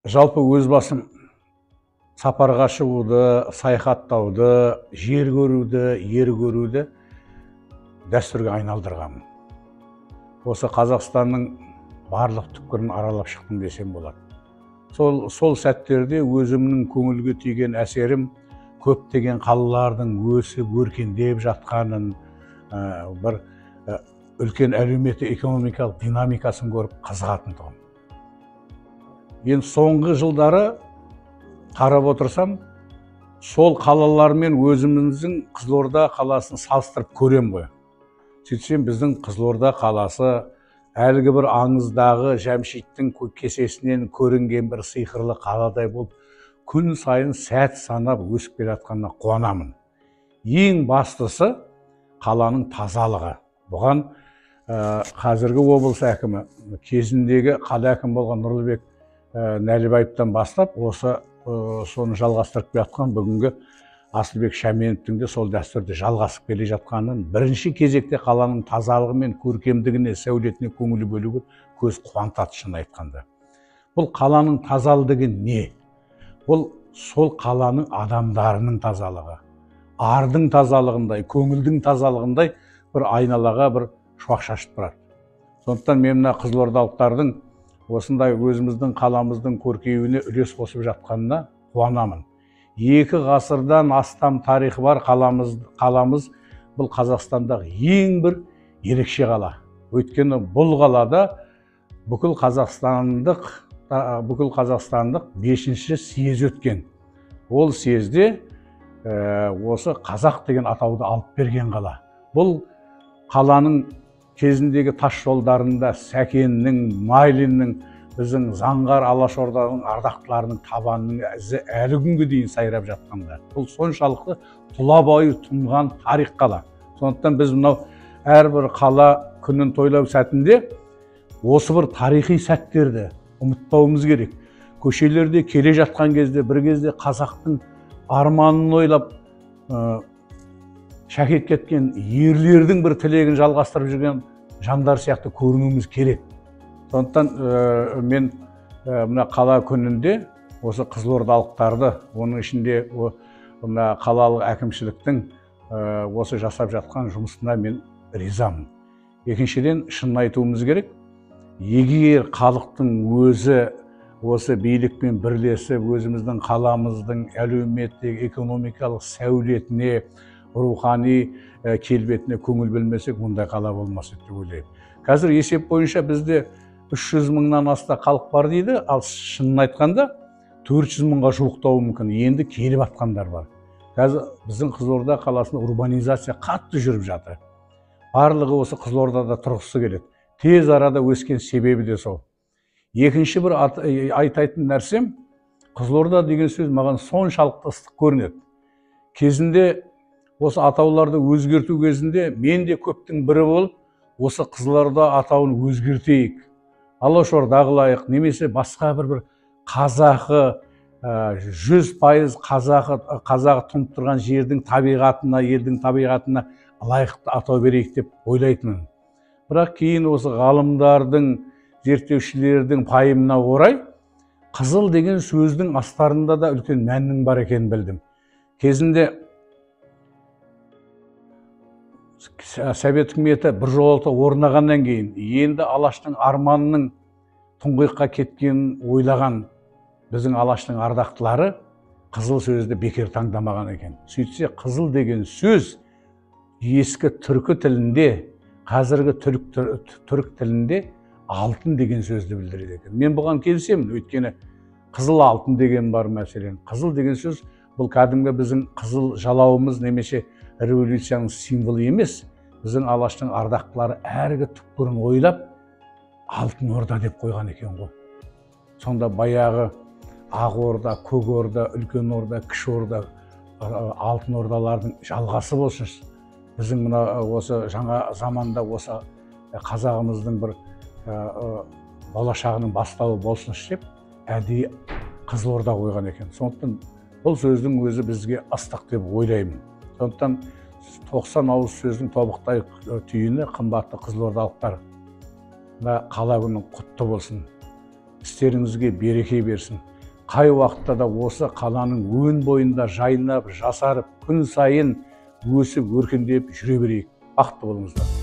Жалпы өз басым сапарға шығуды, саяхаттауды, жер көруді, ер көруді дәстүрге айналдырғанмын. Осы Қазақстанның барлық түкпірін аралап шықтым десем болады. Сол сәттерде өзімнің көңілге тиген әсерім көптеген қалалардың өсіп өркендеп жатқанын, бір үлкен әлеуметтік экономикалық динамикасын көріп қызығатындығым. Енді соңғы жылдары қарап отырсам, сол қалалармен өзіміздің Қызылорда қаласын салыстырып көрем ғой. Сөйтсем, біздің Қызылорда қаласы әлгі бір аңыздағы Жәмшиттің кесесінен көрінген бір сиқырлы қаладай болып, күн сайын сәт санап өсіп келе жатқанына қуанамын. Ең бастысы қаланың тазалығы. Бұған қазіргі облыс әкімі, кезіндегі қала әкімі болған Нұрлыбек Нәлібаевтан бастап, соны жалғастырып келе жатқан бүгінгі Асылбек Шаменовтің де сол дәстүрді жалғасып келе жатқанын, бірінші кезекте қаланың тазалығы мен көркемдігіне, сәулетіне көңіл бөлуге көз қуантады, шын айтқанда. Бұл қаланың тазалығы не? Бұл сол қаланың адамдарының тазалығы, ардың тазалығындай, көңілдің тазалығындай бір айналаға бір шуақ шашып тұрады. Сондықтан мен мына қызылордалықтардың осындай өзіміздің қаламыздың көркеюіне үлес қосып жатқанына қуанамын. 2 ғасырдан астам тарихы бар қаламыз бұл Қазақстандағы ең бір ерекше қала. Өйткені бұл қалада бүкіл қазақстандық 5-ші съез өткен. Ол съезде осы қазақ деген атауды алып берген қала. Бұл қаланың кезіндегі тас жолдарында Сәкеннің, Майлиннің, біздің Заңғар, Алашорданың ардақтыларының табанының ізі әлі күнге дейін сайрап жатқанда. Бұл соншалықты тұла бойы тұнған тарих қала. Сондықтан біз мынау әрбір қала күнін тойлау сәтінде осы бір тарихи сәттерді ұмытпауымыз керек. Көшелерде келе жатқан кезде, бір кезде қазақтың арманын ойлап, шәкет кеткен ерлердің бір тілегін жалғастырып жүрген жандар сияқты көрінуіміз керек. Сондықтан мен мына қала күнінде осы қызылордалықтарды, оның ішінде мына қалалық әкімшіліктің осы жасап жатқан жұмысына мен ризамын. Екіншіден, шынын айтуымыз керек, егер халықтың өзі осы билікпен бірлесіп, өзіміздің қаламыздың әлеуметтік, экономикалық сәулетіне, рухани келбетіне көңіл бөлмесек, мұндай қала болмас деп ойлаймын. Қазір есеп бойынша бізде 300 мыңнан аста халық бар дейді, ал шынын айтқанда 400 мыңға жуықтауы мүмкін. Енді келіп атқандар бар. Қазір біздің Қызылорда қаласында урбанизация қатты жүріп жатыр. Барлығы осы Қызылордада тұрғысы келеді. Тез арада өскен себебі де сол. Екінші бір айтайтын нәрсем, Қызылорда деген сөз маған соншалықты ыстық көрінеді. Кезінде осы атауларды өзгерту кезінде мен де көптің бірі болып, осы Қызылорда атауын өзгертейік, Алашорда қылайық, немесе басқа бір қазақы, 100% қазағы тұнып тұрған жердің табиғатына, елдің табиғатына лайықты атау берейік деп ойлайтынмын. Бірақ кейін осы ғалымдардың, зерттеушілердің пайымына орай, қызыл деген сөздің астарында да үлкен мәннің бар екенін білдім. Кезінде Совет үкіметі біржолата орнағаннан кейін, енді Алаштың арманының тұңғиыққа кеткенін ойлаған біздің Алаштың ардақтылары қызыл сөзді бекер таңдамаған екен. Сөйтсе, қызыл деген сөз ескі түркі тілінде, қазіргі түрік тілінде алтын деген сөзді білдіреді екен. Мен бұған келісемін, өйткені қызыл алтын деген бар мәселен. Қызыл деген сөз бұл кәдімгі біздің қызыл жалауымыз немесе революцияның символы емес. Біздің Алаштың ардақтылары әргі түкпірін ойлап, Алтын Орда деп қойған екен ғой. Сонда баяғы Ақ Орда, Көк Орда, Үлкен Орда, Кіші Орда, Алтын Ордалардың жалғасы болсын. Біздің мына осы жаңа заманда осы қазағымыздың бір болашағының бастауы болсын деп, әдейі Қызылорда қойған екен. Сондықтан бұл сөздің өзі бізге ыстық деп ойлаймын. Сондықтан 90 ауыз сөздің тобықтай түйіні қымбатты қызылордалықтар. Қала күнің құтты болсын. Істеріңізге береке берсін. қай уақытта да осы қаланың өн бойында жайнап, жасарып, күн сайын өсіп, өркендеп жүре берейік. Бақытты болыңыздар.